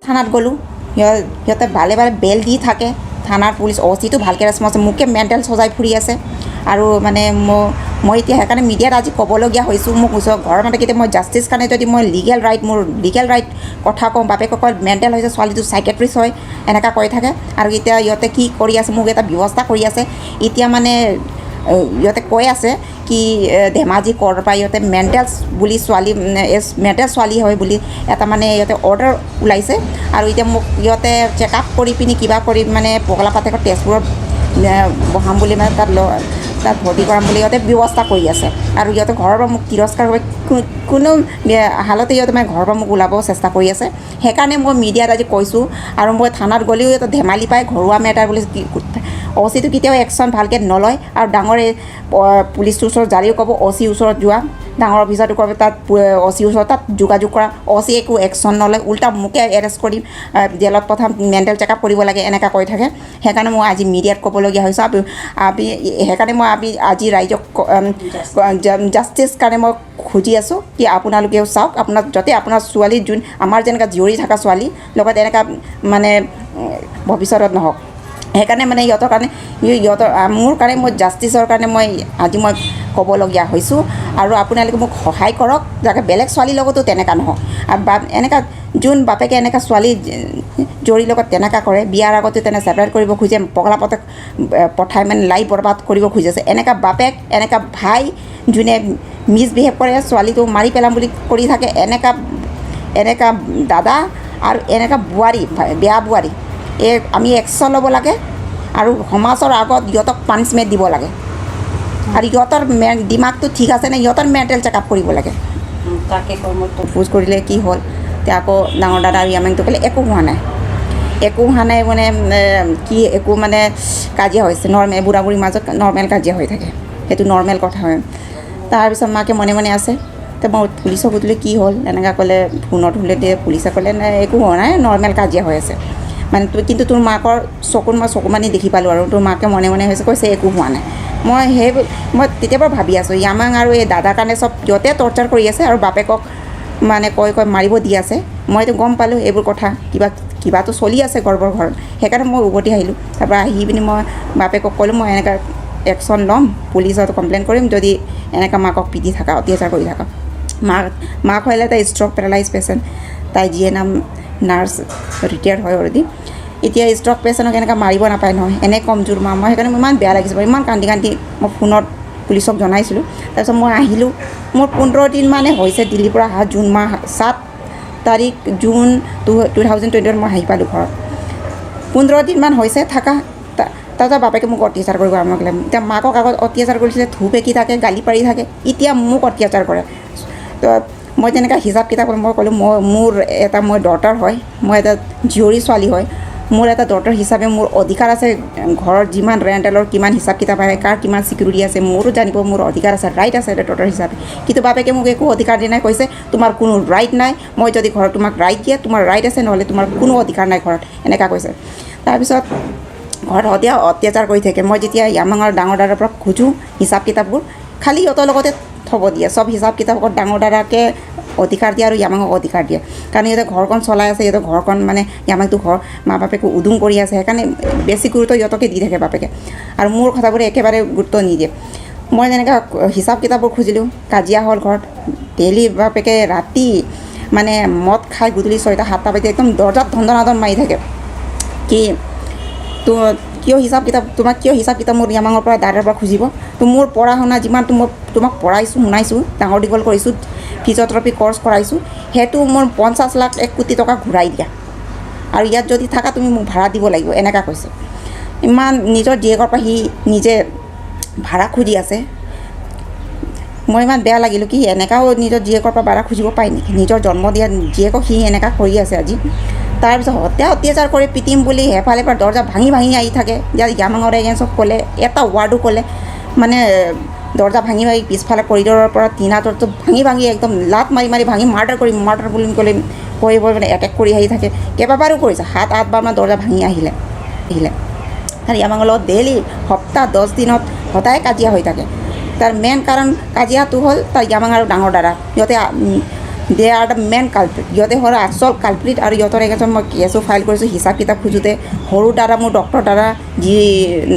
থানাত গ'লোঁ, সিহঁতে বাৰে বাৰে বেল দি থাকে। থানাৰ পুলিচ অচিটো ভালকৈ ৰেচপঞ্চ, মোকে মেণ্টেল সজাই ফুৰি আছে। আৰু মানে মই এতিয়া সেইকাৰণে মিডিয়াত আজি ক'বলগীয়া হৈছোঁ। মোক ওচৰৰ ঘৰৰ মানুহে কেতিয়া মই জাষ্টিছ কাৰণে যদি মই মোৰ লিগেল ৰাইট কথা কওঁ, বাপেকক কয় মেণ্টেল হৈছে, ছোৱালীটো চাইকেট্ৰিষ্ট হয়, এনেকুৱা কৈ থাকে। আৰু এতিয়া ইহঁতে কি কৰি আছে, মোক এটা ব্যৱস্থা কৰি আছে। এতিয়া মানে ইহঁতে কৈ আছে কি ধেমাজি ক'ৰ পৰা ইহঁতে মেণ্টেল বুলি মেণ্টেল ছোৱালী হয় বুলি এটা মানে ইহঁতে অৰ্ডাৰ ওলাইছে। আৰু এতিয়া মোক ইহঁতে চেক আপ কৰি পিনি কিবা কৰি মানে পগলা পাতেকৰ তেজপুৰত বহাম বুলি মানে তাত ভৰ্তি কৰাম বুলি ইহঁতে ব্যৱস্থা কৰি আছে। আৰু ইহঁতে ঘৰৰ পৰা মোক তিৰস্কাৰ কৰি কোনো হালতে ইহঁতে মানে ঘৰৰ পৰা মোক ওলাব চেষ্টা কৰি আছে। সেইকাৰণে মই মিডিয়াত আজি কৈছোঁ। আৰু মই থানাত গ'লেও ইহঁতে ধেমালি পায়, ঘৰুৱা মেটাৰ বুলি অচিটো কেতিয়াও একশ্যন ভালকৈ নলয়। আৰু ডাঙৰ পুলিচটোৰ ওচৰত জাৰিও ক'ব অচিৰ ওচৰত যোৱা, ডাঙৰ অফিচাৰটো ক'ব তাত অচিৰ ওচৰত তাত যোগাযোগ কৰা, অচি একো একশ্যন নলয়, উল্টা মোকে এৰেষ্ট কৰি জেলত পঠাম, মেণ্টেল চেকআপ কৰিব লাগে, এনেকুৱা কৈ থাকে। সেইকাৰণে মই আজি মিডিয়াত ক'বলগীয়া হৈছোঁ। সেইকাৰণে মই আজি ৰাইজক জাষ্টিছ কাৰণে মই খুজি আছোঁ কি আপোনালোকেও চাওক, যাতে আপোনাৰ ছোৱালী যোন আমাৰ যেনেকুৱা জীয়ৰী থকা ছোৱালী লগত এনেকুৱা মানে ভৱিষ্যতত নহওক। সেইকাৰণে মানে মোৰ কাৰণে মই জাষ্টিছৰ কাৰণে আজি মই ক'বলগীয়া হৈছোঁ। আৰু আপোনালোকে মোক সহায় কৰক যাতে বেলেগ ছোৱালীৰ লগতো তেনেকুৱা নহওক। আৰু এনেকুৱা যোন বাপেকে এনেকুৱা ছোৱালী জীয়ৰীৰ লগত তেনেকুৱা কৰে, বিয়াৰ আগতে ছেপাৰেট কৰিব খোজে, পগলা পতক পঠাই মানে লাইফ বৰবাদ কৰিব খুজিছে। এনেকুৱা বাপেক, এনেকুৱা ভাই যোনে মিছবিহেভ কৰে, ছোৱালীটো মাৰি পেলাম বুলি কৰি থাকে, এনেকুৱা দাদা আৰু এনেকুৱা বোৱাৰী, বেয়া বোৱাৰী, আমি একশ্যন ল'ব লাগে। আৰু সমাজৰ আগত ইহঁতক পানিছমেণ্ট দিব লাগে। আৰু ইহঁতৰ দিমাগটো ঠিক আছে নে, ইহঁতৰ মেণ্টেল চেকআপ কৰিব লাগে। তাকে প্ৰপ'জ কৰিলে কি হ'ল, এতিয়া আকৌ ডাঙৰ দাদা আৰু ইয়ামেংটো ক'লে একো হোৱা নাই মানে কি একো মানে কাজিয়া হৈছে, বুঢ়া বুঢ়ীৰ মাজত নৰ্মেল কাজিয়া হৈ থাকে, সেইটো নৰ্মেল কথা হয়। তাৰপিছত মাকে মনে মনে আছে। তো মই পুলিচক সুধিলে কি হ'ল, এনেকৈ ক'লে ফোনত হ'লে দিয়ে, পুলিচে ক'লে নাই একো হোৱা নাই, নৰ্মেল কাজিয়া হৈ আছে মানে। কিন্তু তোৰ মাকৰ মই চকু মানি দেখি পালোঁ। আৰু তোৰ মাকে মনে মনে হৈছে, কৈছে একো হোৱা নাই। মই তেতিয়াৰ পৰা ভাবি আছোঁ ইয়ামাং আৰু এই দাদাৰ কাৰণে চব সিহঁতে টৰ্চাৰ কৰি আছে। আৰু বাপেকক মানে কৈ মাৰিব দি আছে। মইতো গম পালোঁ এইবোৰ কথা, কিবাটো চলি আছে গৰ্বৰ ঘৰত। সেইকাৰণে মই উভতি আহিলোঁ। তাৰপৰা আহি পিনি মই বাপেকক ক'লোঁ মই এনেকুৱা একশ্যন ল'ম, পুলিচত কমপ্লেইন কৰিম যদি এনেকুৱা মাকক পিটি থাকা, অত্যাচাৰ কৰি থাকা। মাক হ'লে তাই ষ্ট্ৰক পেৰালাইজ পেচেণ্ট, তাই GNM নাৰ্ছ ৰিটায়াৰ্ড হয় অলৰেডি। এতিয়া ষ্ট্ৰক পেচেণ্টক এনেকৈ মাৰিব নাপায় নহয়, এনে কমজোৰ মা। মই সেইকাৰণে ইমান বেয়া লাগিছে, ইমান কান্দি মই ফোনত পুলিচক জনাইছিলোঁ। তাৰপিছত মই আহিলোঁ, মোৰ 15 দিন মানে হৈছে দিল্লীৰ পৰা অহা। জুন মাহ 7 তাৰিখ জুন 2020 মই আহি পালোঁ ঘৰত। 15 দিনমান হৈছে থাকা। তাৰপিছত বাপেকে মোক অত্যাচাৰ কৰিব আৰম্ভ কৰিলে। এতিয়া মাকক আগত অত্যাচাৰ কৰিছিলে, ধূপ একি থাকে, গালি পাৰি থাকে, এতিয়া মোক অত্যাচাৰ কৰে। তো মই তেনেকৈ হিচাপ কিতাপ মই ক'লোঁ মোৰ ডটাৰ হয়, মই এটা জীয়ৰী ছোৱালী হয়, মোৰ এটা ডটাৰ হিচাপে মোৰ অধিকাৰ আছে। ঘৰত যিমান ৰেণ্টেলৰ কিমান হিচাপ কিতাপ আহে, কাৰ কিমান চিকিউৰিটি আছে, মোৰো জানিব, মোৰ অধিকাৰ আছে, ৰাইট আছে এটা ডটাৰ হিচাপে। কিন্তু বাপেকে মোক একো অধিকাৰ দিয়া নাই, কৈছে তোমাৰ কোনো ৰাইট নাই। মই যদি ঘৰত তোমাক ৰাইট দিয়ে, তোমাৰ ৰাইট আছে, নহ'লে তোমাৰ কোনো অধিকাৰ নাই ঘৰত, এনেকুৱা কৈছে। তাৰপিছত ঘৰত অত্যাচাৰ কৰি থাকে। মই যেতিয়া ইয়ামাঙৰ ডাঙৰ দাদাৰ পৰা খোজোঁ হিচাপ কিতাপবোৰ, খালি সিহঁতৰ লগতে থ'ব দিয়ে, চব হিচাপ কিতাপত ডাঙৰ দাদাকে অধিকাৰ দিয়ে আৰু ইয়ামাঙক অধিকাৰ দিয়ে। কাৰণ সিহঁতে ঘৰখন চলাই আছে, সিহঁতৰ ঘৰখন মানে ইয়ামাঙটো মা বাপেকে উদুং কৰি আছে। সেইকাৰণে বেছি গুৰুত্ব সিহঁতকে দি থাকে বাপেকে, আৰু মোৰ কথাবোৰ একেবাৰে গুৰুত্ব নিদিয়ে। মই যেনেকৈ হিচাপ কিতাপবোৰ খুজিলোঁ, কাজিয়া হ'ল ঘৰত। ডেইলি বাপেকে ৰাতি মানে মদ খাই গধূলি 6টা-7টা বাজি একদম দৰ্জাত ধন্দনাদন মাৰি থাকে কি তোমাক কিয় হিচাপ কিতাপ মোৰ ইয়ামাঙৰ পৰা দাদাৰ পৰা খুজিব? তো মোৰ পঢ়া শুনা যিমান তোমাক পঢ়াইছোঁ, শুনাইছোঁ, ডাঙৰ দীঘল কৰিছোঁ, ফিজিঅ'থেৰাপি কৰ্চ কৰাইছোঁ, সেইটো মোৰ 50 লাখ 1 কোটি টকা ঘূৰাই দিয়া। আৰু ইয়াত যদি থাকা তুমি মোক ভাড়া দিব লাগিব, এনেকুৱা কৈছে। ইমান নিজৰ জীয়েকৰ পৰা সি নিজে ভাড়া খুজি আছে। মই ইমান বেয়া লাগিলোঁ কি এনেকাও নিজৰ জীয়েকৰ পৰা ভাড়া খুজিব পায় নেকি? নিজৰ জন্ম দিয়া জীয়েকক সি এনেকুৱা কৰি আছে আজি। তাৰপিছত অত্যাচাৰ কৰি পিটিম বুলি সেইফালে পৰা দৰ্জা ভাঙি আহি থাকে। ইয়ামাঙৰ এগেইনষ্টত ক'লে, এটা ৱাৰ্ডো ক'লে মানে দৰ্জা ভাঙি পিছফালে কৰিডৰৰ পৰা টিনা দৰ্জা ভাঙি একদম লাত মাৰি ভাঙি মাৰ্ডাৰ বুলি ক'লে কৈ মানে এটেক কৰি আহি থাকে। কেইবাবাৰো কৰিছে, 7-8 বাৰমান দৰ্জা ভাঙি আহিলে। আৰু ইয়ামাঙৰ লগত ডেইলি সপ্তাহ 10 দিনত সদায় কাজিয়া হৈ থাকে। তাৰ মেইন কাৰণ কাজিয়াটো হ'ল তাৰ ইয়ামাং আৰু ডাঙৰ দাদা। সিহঁতে দে আৰ দ্য মেইন কালপ্ৰিট, ইহঁতে হ'ল আচল কালপ্ৰিট। আৰু ইহঁতৰ এগেইনষ্টত মই কেছো ফাইল কৰিছোঁ হিচাপ কিতাপ খোজোতে। সৰু দাদা মোৰ ডক্টৰ দাদা যি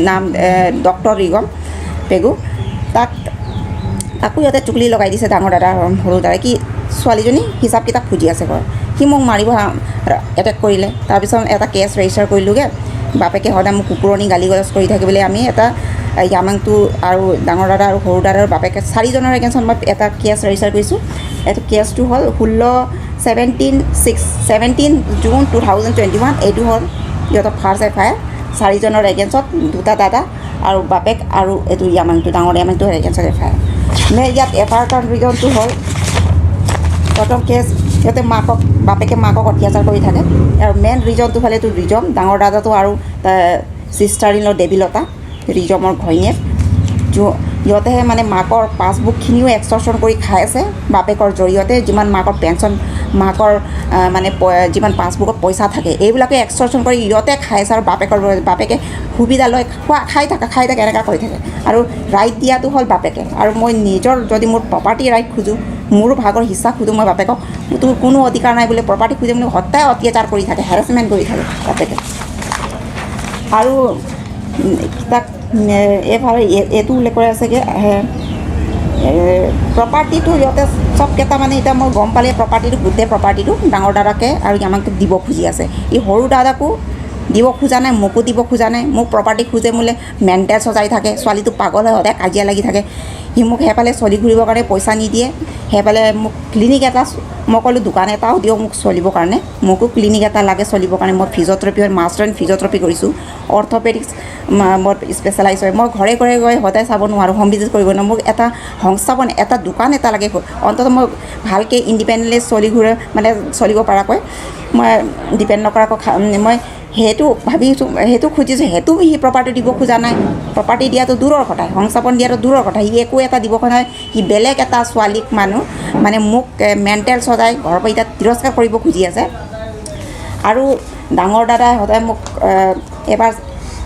নাম ডক্টৰ ৰিগম পেগু, তাকো ইহঁতে চুকলি লগাই দিছে ডাঙৰ দাদা সৰু দাদাই কি ছোৱালীজনী হিচাপ কিতাপ খুজি আছে ঘৰত, সি মোক মাৰিব এটেক কৰিলে। তাৰপিছত এটা কেছ ৰেজিষ্টাৰ কৰিলোঁগৈ। বাপেকে সদায় মোক কুকুৰণি গালি গালাজ কৰি থাকে বুলি আমি এটা য়ামাংটো আৰু ডাঙৰ দাদা আৰু সৰু দাদাৰ বাপেকে 4জনৰ এগেইনষ্টত মই এটা কেছ ৰেজিষ্টাৰ কৰিছোঁ। এইটো কেছটো হ'ল 17 জুন 2021। এইটো হ'ল ইহঁতৰ ফাৰ্ষ্ট FIR 4জনৰ এগেইনষ্টত, 2টা দাদা আৰু বাপেক আৰু এইটো য়ামাংটো ডাঙৰ য়ামাংটোৰ এগেইনষ্টত FIR। ইয়াত FIR কাৰণ ৰিজনটো হ'ল প্ৰথম কেছ সিহঁতে বাপেকে মাকক অত্যাচাৰ কৰি থাকে। আৰু মেইন ৰিজনটো হ'ল এইটো ৰিজম ডাঙৰ দাদাটো আৰু চিষ্টাৰ ইন ল দেৱীলতা ৰিজমৰ ঘৈণীয়েক। সিহঁতেহে মানে মাকৰ পাছবুকখিনিও এক্সটৰ্চন কৰি খাই আছে বাপেকৰ জৰিয়তে। যিমান মাকৰ পেঞ্চন, মাকৰ মানে যিমান পাছবুকত পইচা থাকে এইবিলাকে এক্সটৰ্চন কৰি সিহঁতে খাই আছে। আৰু বাপেকে সুবিধা লৈ খাই থাকে এনেকুৱা কৰি থাকে। আৰু ৰাইট দিয়াটো হ'ল বাপেকে। আৰু মই নিজৰ যদি মোৰ প্ৰপাৰ্টি ৰাইট খোজোঁ, মোৰো ভাগৰ হিচাপ খোজোঁ, মই বাপেকক তোৰ কোনো অধিকাৰ নাই বুলি প্ৰপাৰ্টি খোজে বুলি সদায় অত্যাচাৰ কৰি থাকে, হেৰাছমেণ্ট কৰি থাকে বাপেকে। আৰু তাক এইফালে এইটো উল্লেখ কৰি আছে কি প্ৰপাৰ্টিটো সিহঁতে চবকেইটা মানে এতিয়া মই গম পালে প্ৰপাৰ্টিটো গোটেই প্ৰপাৰ্টিটো ডাঙৰ দাদাকে আৰু আমাক দিব খুজি আছে। এই সৰু দাদাকো দিব খোজা নাই, মোকো দিব খোজা নাই। মোক প্ৰপাৰ্টি খোজে মোলে মেণ্টেল সজাই থাকে, ছোৱালীটো পাগল হয় সদায় কাজিয়া লাগি থাকে। সি মোক সেইফালে চলি ঘূৰিবৰ কাৰণে পইচা নিদিয়ে। সেইফালে মোক ক্লিনিক এটা, মই ক'লোঁ দোকান এটাও দিয়ক মোক চলিবৰ কাৰণে, মোকো ক্লিনিক এটা লাগে চলিবৰ কাৰণে। মই ফিজিঅ'থেৰাপি মাষ্টাৰ ইন ফিজিঅ'থেৰাপি কৰিছোঁ, অৰ্থপেডিক্স মই স্পেচিয়েলাইজ হয়। মই ঘৰে ঘৰে গৈ সদায় চাব নোৱাৰোঁ, হোম ভিজিট কৰিব নোৱাৰোঁ। মোক এটা সংস্থাপন, এটা দোকান এটা লাগে, অন্ততঃ মই ভালকৈ ইণ্ডিপেণ্ডেণ্টলি মানে চলিব পৰাকৈ, মই ডিপেণ্ড নকৰাকৈ মই সেইটো ভাবিছোঁ, সেইটো খুজিছোঁ। সেইটো সি প্ৰপাৰ্টি দিব খোজা নাই। প্ৰপাৰ্টি দিয়াটো দূৰৰ কথা, সংস্থাপন দিয়াটো দূৰৰ কথা, সি একো এটা দিব খোজা নাই। সি বেলেগ এটা ছোৱালীক মানে মোক মেণ্টেল সজাই ঘৰৰ পৰা এতিয়া তিৰস্কাৰ কৰিব খুজি আছে। আৰু ডাঙৰ দাদাই সদায় মোক এবাৰ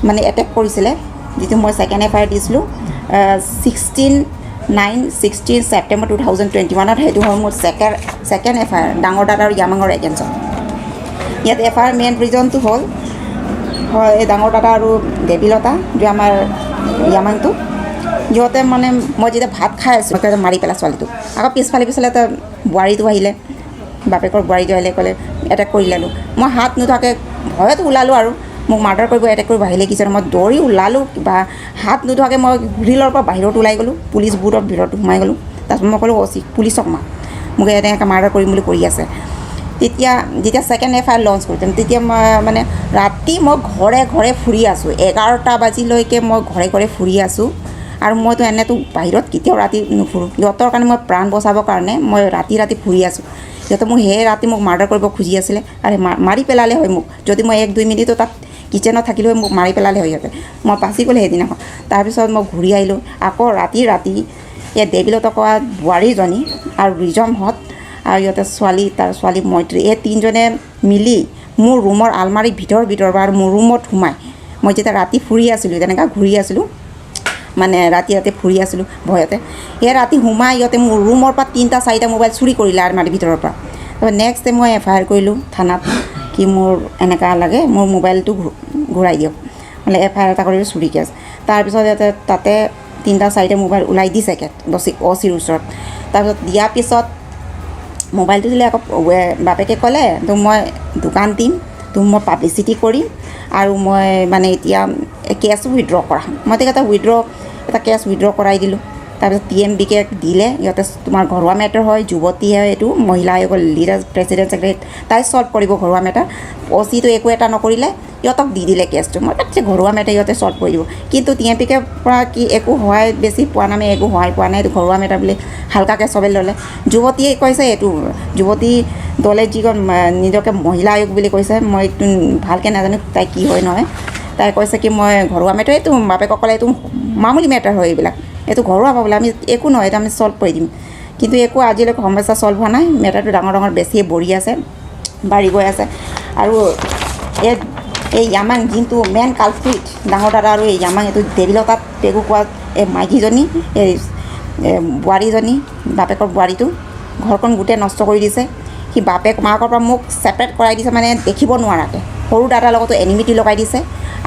মানে এটেক কৰিছিলে, যিটো মই ছেকেণ্ড FIR দিছিলোঁ 16 ছেপ্টেম্বৰ 2021। সেইটো হ'ল মোৰ ছেকেণ্ড FIR ডাঙৰ দাদা আৰু য়ামাঙৰ এগেইনষ্টত। ইয়াত FIR মেইন ৰিজনটো হ'ল এই ডাঙৰ দাদা আৰু দেৱীলতা যে আমাৰ য়ামাংটো, সিহঁতে মানে মই যেতিয়া ভাত খাই আছোঁ মাৰি পেলাই ছোৱালীটোক। আকৌ পিছফালে এটা বোৱাৰীটো আহিলে, বাপেকৰ বোৱাৰীটো আহিলে, ক'লে এটেক কৰি ল'লোঁ। মই হাত নুঠাকৈ ভয়ত ওলালোঁ আৰু মোক মাৰ্ডাৰ কৰিব এটেক কৰিব আহিলে কিজানি। মই দৌৰি ওলালোঁ, বা হাত নোধোৱাকৈ মই গ্ৰিলৰ পৰা বাহিৰত ওলাই গ'লোঁ, পুলিচ বুথৰ ভিতৰত সোমাই গ'লোঁ। তাৰপিছত মই ক'লোঁ পুলিচক মোক এনেকৈ মাৰ্ডাৰ কৰিম বুলি কৰি আছে। তেতিয়া যেতিয়া ছেকেণ্ড FIR লঞ্চ কৰিছিলোঁ, তেতিয়া মই মানে ৰাতি মই ঘৰে ঘৰে ফুৰি আছোঁ, 11টা বাজিলৈকে মই ঘৰে ঘৰে ফুৰি আছোঁ। আৰু মইতো এনেতো বাহিৰত কেতিয়াও ৰাতি নুফুৰোঁ, সিহঁতৰ কাৰণে মই প্ৰাণ বচাবৰ কাৰণে মই ৰাতি ফুৰি আছোঁ। সিহঁতে মোক সেই ৰাতি মোক মাৰ্ডাৰ কৰিব খুজি আছিলে, আৰু মাৰি পেলালে হয় মোক। যদি মই 1-2 মিনিটো তাত কিটচেনত থাকিলোঁ হয়, মোক মাৰি পেলালে হয় সিহঁতে। মই বাচি গ'লে সেইদিনাখন। তাৰপিছত মই ঘূৰি আহিলোঁ আকৌ ৰাতি এই দেৱীলতা কোৱা বোৱাৰীজনী আৰু ৰিজমহঁত আৰু ইহঁতে তাৰ ছোৱালী মৈত্ৰী, এই 3জনে মিলি মোৰ ৰুমৰ আলমাৰীৰ ভিতৰৰ পৰা আৰু মোৰ ৰুমত সোমাই, মই যেতিয়া ৰাতি ফুৰি আছিলোঁ, তেনেকৈ ঘূৰি আছিলোঁ, মানে ৰাতি ফুৰি আছিলোঁ ভয়তে, সেই ৰাতি সোমাই ইহঁতে মোৰ ৰুমৰ পৰা 3-4টা মোবাইল চুৰি কৰিলে আলমাৰীৰ ভিতৰৰ পৰা। তাৰপৰা নেক্সট ডে মই FIR কৰিলোঁ থানাত, কি মোৰ এনেকুৱা লাগে, মোৰ মোবাইলটো ঘূৰাই দিয়ক, মানে FIR এটা কৰি চুৰি কেছ। তাৰপিছত তাতে 3-4টা মোবাইল ওলাই দিছে OCৰ ওচৰত। তাৰপিছত দিয়াৰ পিছত মোবাইলটো দিলে, আকৌ বাপেকে ক'লে তো মই দোকান দিম, তো মই পাব্লিচিটি কৰিম, আৰু মই মানে এতিয়া কেছ উইথড্ৰ কৰা। মই এটা কেছ উইথড্ৰ কৰাই দিলোঁ। তাৰপিছত TMBকে দিলে, ইহঁতে তোমাৰ ঘৰুৱা মেটাৰ হয়, যুৱতীহে এইটো মহিলা আয়োগৰ লিডাৰ প্ৰেচিডেণ্ট ছেক্ৰেটাৰী, তাই চল্ভ কৰিব ঘৰুৱা মেটাৰ। OCটো একো এটা নকৰিলে, ইহঁতক দি দিলে কেছটো। মই তাতে ঘৰুৱা মেটাৰ ইহঁতে চল্ভ কৰি দিব। কিন্তু TMBকে পৰা কি একো সহায় বেছি পোৱা নাই, আমি একো সহায় পোৱা নাই, এইটো ঘৰুৱা মেটাৰ বুলি হালকাকৈ চবে ল'লে। যুৱতীয়ে কৈছে এইটো যুৱতী দলে যিখন নিজকে মহিলা আয়োগ বুলি কৈছে, মই এইটো ভালকৈ নাজানো তাই কি হয় নহয়। তাই কৈছে কি মই ঘৰুৱা মেটাৰ, এইটো বাপেকক ক'লে এইটো মামুলি মেটাৰ হয়, এইটো ঘৰুৱা পাবলৈ আমি একো নহয়, এইটো আমি চল্ভ কৰি দিম। কিন্তু একো আজিলৈকে সমস্যা চল্ভ হোৱা নাই। মেটাৰটো ডাঙৰ বেছিয়ে বাঢ়ি গৈ আছে। আৰু এই য়ামাং যোনটো মেইন কালপ্ৰিট ডাঙৰ দাদা আৰু এই য়ামাং, এইটো দেৱীলতা পেগু কোৱা এই মাইকীজনী, এই বোৱাৰীজনী, বাপেকৰ বোৱাৰীটো ঘৰখন গোটেই নষ্ট কৰি দিছে সি বাপেক মাকৰ পৰা মোক ছেপাৰেট কৰাই দিছে মানে দেখিব নোৱাৰাকৈ সৰু দাদাৰ লগতো এনিমিটি লগাই দিছে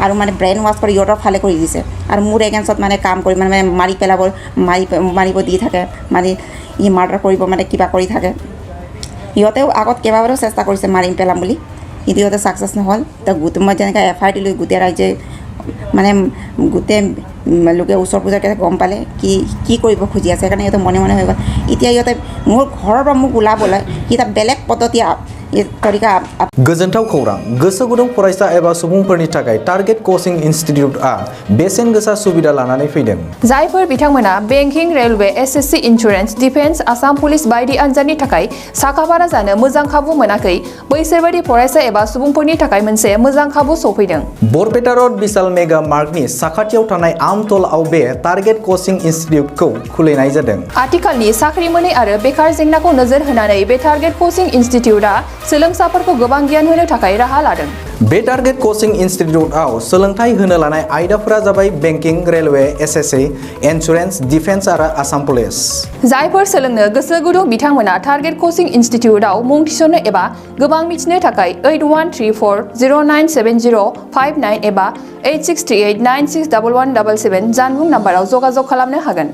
আৰু মানে ব্ৰেইন ৱাছ কৰি ইহঁতৰ ফালে কৰি দিছে আৰু মোৰ এগেইনষ্টত মানে কাম কৰি মানে মাৰি পেলাব মাৰিব দি থাকে মাৰি ই মাৰ্ডাৰ কৰিব মানে কিবা কৰি থাকে সিহঁতেও আগত কেইবাবাৰো চেষ্টা কৰিছে মাৰিম পেলাম বুলি কিন্তু সিহঁতে ছাকচেছ নহ'ল তো মই যেনেকৈ এফআইআৰ দিলোঁ গোটেই ৰাইজে মানে গোটেই লোকে ওচৰ পুজা গম পালে কি কৰিব খুজি আছে সেইকাৰণে সিহঁতে মনে হৈ গ'ল এতিয়া সিহঁতে মোৰ ঘৰৰ পৰা মোক ওলাবলৈ সি এটা বেলেগ পদ্ধতি তৰিকা गोजोनथाव खौरां गोसो गुदुं फरायसा एबा सुबुंफोरनि थाखाय टारगेट कोचिं इनस्टिट्यूटआ बेसेन गोसा सुबिदा लानानै फैदों जायफोर बिथांमोना banking railway SSC insurance defence Assam police बायदि आनजादनि थाखाय साखाफारा जानो मोजां खाबु मोनाखै बैसोर बायदि फरायसा एबा सुबुंफोरनि थाखाय मोनसे मोजां खाबु सफैदों बरपेटा रोड विशाल मेगा मार्टनि साखाथियाव थानाय आमतलाव बे टारगेट कोचिं इनस्टिट्यूटखौ खुलिनाय जादों आथिखालनि साख्रि मोनै आरो बेकार जेंनाखौ नोजोर होनानै बे टारगेट कोचिं इनस्टिट्यूटआ सोलोंसाफोरखौ गोबां गियान होनो थाखाय राहा लादों बे टारगेट कोचिं इनस्टिट्यूटआव सोलोंथाइ होनो लानाय आयदाफोरा जाबाय banking railway SSC insurance defence आरो आसाम पुलिस जायफोर सोलोंनो गोसो गुदुं बिथांमोना टारगेट कोचिं इनस्टिट्यूटआव मुं थिसननो एबा गोबां मिथिनो थाखाय 8134097059 एबा 8638961177 जानबुं नाम्बाराव जगाजग खालामनो हागोन